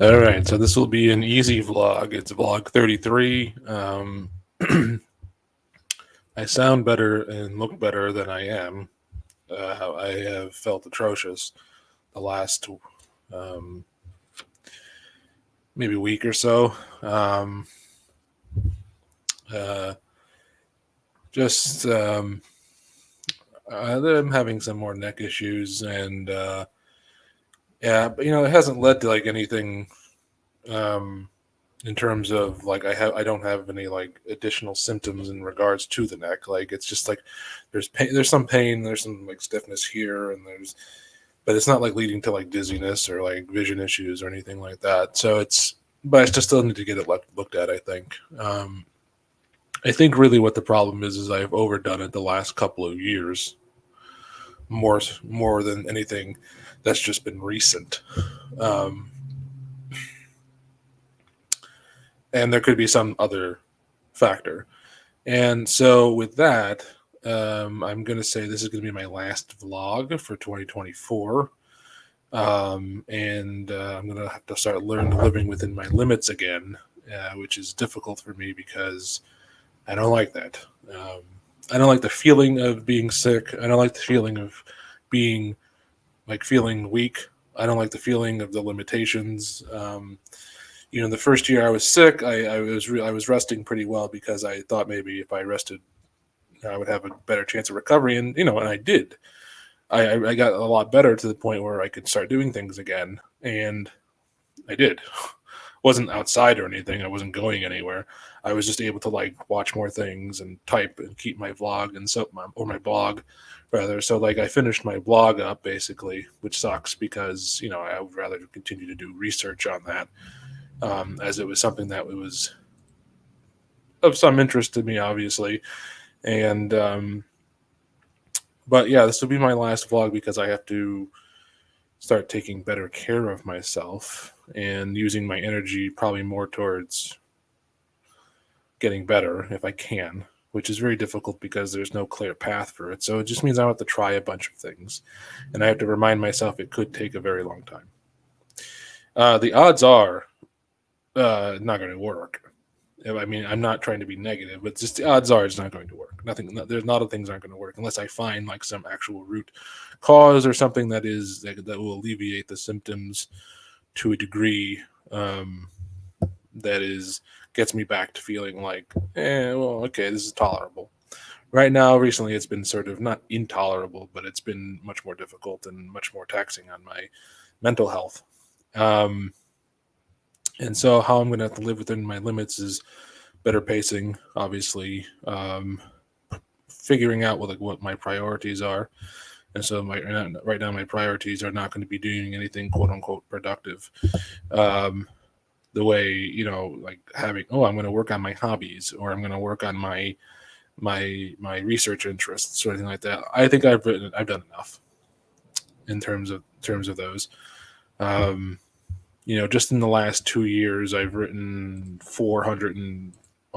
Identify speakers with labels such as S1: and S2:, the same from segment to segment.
S1: All right, so this will be an easy vlog. It's vlog 33. I sound better and look better than I am. I have felt atrocious the last um, maybe week or so. Um, uh, just I'm having some more neck issues, and yeah, but it hasn't led to like anything um, in terms of like I don't have any like additional symptoms in regards to the neck. Like it's just like there's pain, there's some pain, there's some like stiffness here, and there's but it's not like leading to like dizziness or like vision issues or anything like that. So it's but I just still need to get it looked at. I think really what the problem is I've overdone it the last couple of years more than anything that's just been recent. Um, and there could be some other factor. And so with that, I'm going to say this is going to be my last vlog for 2024. And I'm going to have to start learning living within my limits again, which is difficult for me because I don't like that. Um, I don't like the feeling of being sick. I don't like the feeling of being like feeling weak. I don't like the feeling of the limitations. The first year I was sick, I was resting pretty well because I thought maybe if I rested, I would have a better chance of recovery, and I did. I got a lot better to the point where I could start doing things again, and I did. Wasn't outside or anything. I wasn't going anywhere. I was just able to like watch more things and type and keep my vlog and my blog rather. So like I finished my blog up basically, which sucks because I would rather continue to do research on that, as it was something that was of some interest to me, obviously. And but yeah, this will be my last vlog because I have to start taking better care of myself and using my energy probably more towards getting better if I can, which is very difficult because there's no clear path for it. So it just means I have to try a bunch of things, and I have to remind myself it could take a very long time. The odds are not going to work. I mean, I'm not trying to be negative, but just the odds are it's not going to work. There's a lot of things aren't going to work unless I find like some actual root cause or something that will alleviate the symptoms to a degree, that is gets me back to feeling like, well, okay, this is tolerable. Right now, recently, it's been sort of not intolerable, but it's been much more difficult and much more taxing on my mental health. Um, and so, how I'm going to have to live within my limits is better pacing, obviously, figuring out what my priorities are. And so, right now, my priorities are not going to be doing anything quote unquote productive. Um, the way like having, I'm going to work on my hobbies, or I'm going to work on my research interests or anything like that. I think I've done enough in terms of those. Um, just in the last 2 years, I've written 400 and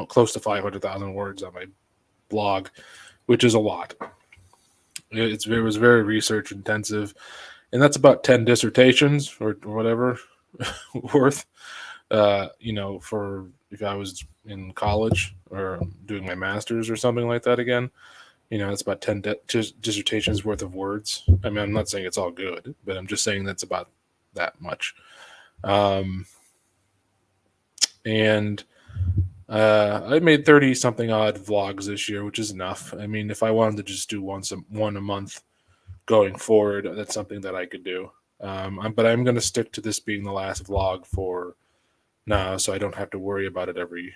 S1: close to 500,000 words on my blog, which is a lot. It was very research intensive, and that's about 10 dissertations or whatever worth. For if I was in college or doing my master's or something like that again, it's about 10 dissertations worth of words. I mean, I'm not saying it's all good, but I'm just saying that's about that much. Um, and I made 30 something odd vlogs this year, which is enough. I mean, if I wanted to just do one a month going forward, that's something that I could do. But I'm going to stick to this being the last vlog for now, so I don't have to worry about it every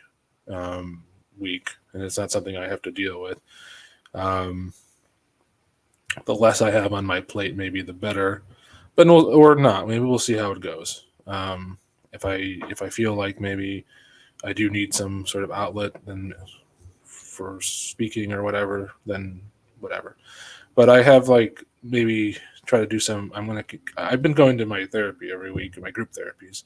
S1: um, week, and it's not something I have to deal with. Um, the less I have on my plate, maybe the better, but no, or not. Maybe we'll see how it goes. If I feel like maybe I do need some sort of outlet, then for speaking or whatever, then whatever. But I have like maybe try to do some. I've been going to my therapy every week, my group therapies.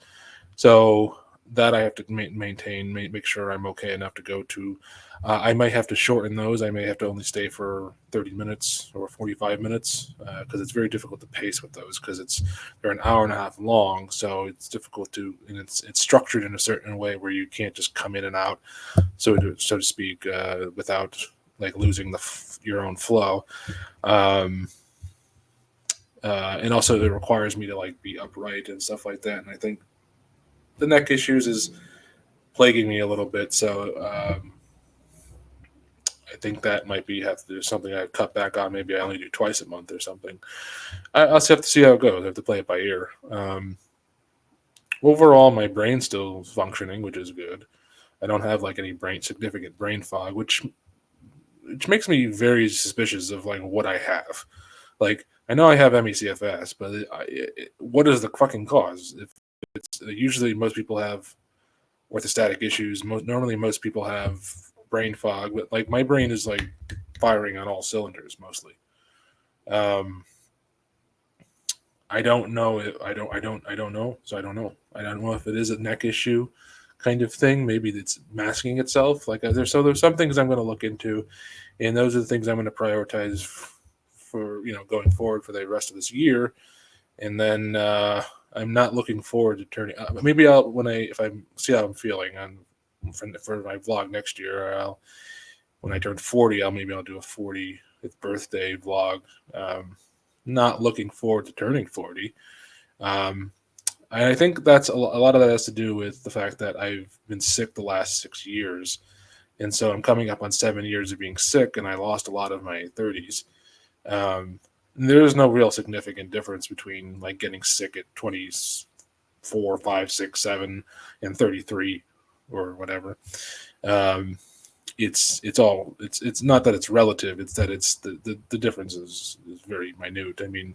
S1: So that I have to maintain, make sure I'm okay enough to go to. I might have to shorten those. I may have to only stay for 30 minutes or 45 minutes because it's very difficult to pace with those because they're an hour and a half long. So it's difficult to, and it's structured in a certain way where you can't just come in and out, so to speak, without like losing your own flow. Um, and also it requires me to like be upright and stuff like that. And I think the neck issues is plaguing me a little bit. So I think that might have to do something I cut back on. Maybe I only do twice a month or something. I'll have to see how it goes. I have to play it by ear. Overall, my brain's still functioning, which is good. I don't have like any significant brain fog, which makes me very suspicious of like what I have. Like I know I have ME/CFS, but what is the fucking cause? If it's usually most people have orthostatic issues. Normally, most people have brain fog, but like my brain is like firing on all cylinders mostly. Um, I don't know. I don't know. So I don't know. I don't know if it is a neck issue kind of thing. Maybe it's masking itself. Like there's some things I'm going to look into, and those are the things I'm going to prioritize for going forward for the rest of this year. And then I'm not looking forward to turning. Maybe if I see how I'm feeling for my vlog next year. When I turn 40, maybe I'll do a 40th birthday vlog. Not looking forward to turning 40. And I think that's a lot of that has to do with the fact that I've been sick the last 6 years. And so I'm coming up on 7 years of being sick, and I lost a lot of my 30s. There's no real significant difference between like getting sick at 24, 5, 6, 7, and 33 or whatever. It's not that it's relative. It's that it's the difference is very minute. I mean,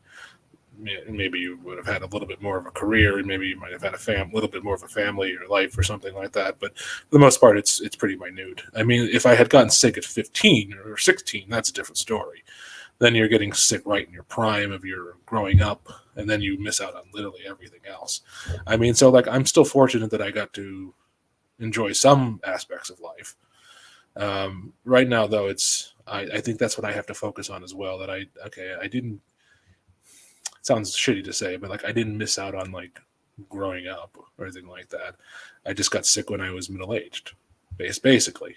S1: maybe you would have had a little bit more of a career, and maybe you might have had a little bit more of a family or life or something like that. But for the most part, it's pretty minute. I mean, if I had gotten sick at 15 or 16, that's a different story. Then you're getting sick right in your prime of your growing up, and then you miss out on literally everything else. I mean, so like I'm still fortunate that I got to enjoy some aspects of life. Right now, though, I think that's what I have to focus on as well. That I didn't. It sounds shitty to say, but like I didn't miss out on like growing up or anything like that. I just got sick when I was middle aged, basically,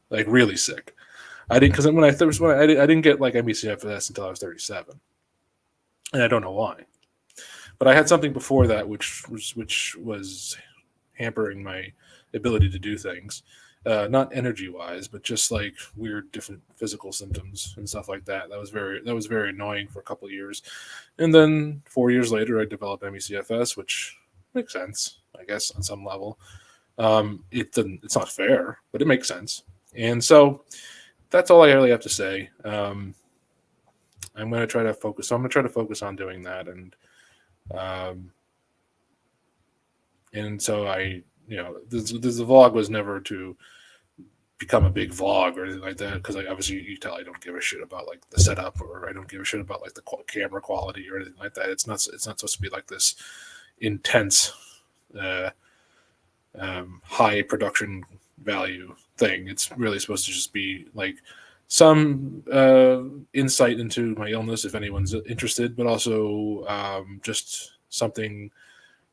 S1: like really sick. I didn't because I didn't get like ME/CFS until I was 37, and I don't know why. But I had something before that which was hampering my ability to do things. Not energy wise, but just like weird different physical symptoms and stuff like that. That was very annoying for a couple of years. And then 4 years later I developed ME/CFS, which makes sense, I guess, on some level. It's not fair, but it makes sense. And so that's all I really have to say. I'm going to try to focus. So I'm going to try to focus on doing that. And so the vlog was never to become a big vlog or anything like that, because obviously you tell I don't give a shit about like the setup, or I don't give a shit about like the camera quality or anything like that. It's not supposed to be like this intense high production value thing. It's really supposed to just be like some insight into my illness if anyone's interested, but also just something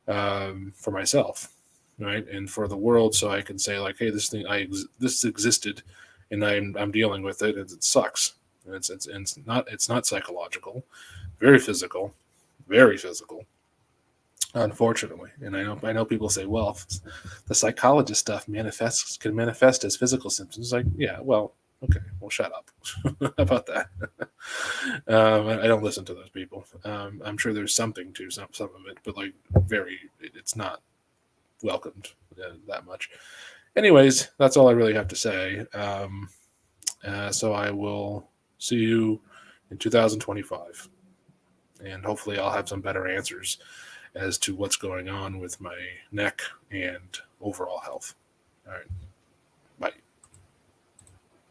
S1: for myself, right, and for the world, so I can say like, hey, this existed, and I'm dealing with it, and it sucks. And it's not psychological, very physical, unfortunately. And I know people say, well, the psychologist stuff can manifest as physical symptoms. Like, yeah, well, okay, well, shut up. How about that? I don't listen to those people. I'm sure there's something to some of it, but like it's not welcomed that much. Anyways, that's all I really have to say. So I will see you in 2025, and hopefully I'll have some better answers as to what's going on with my neck and overall health. All right. Bye.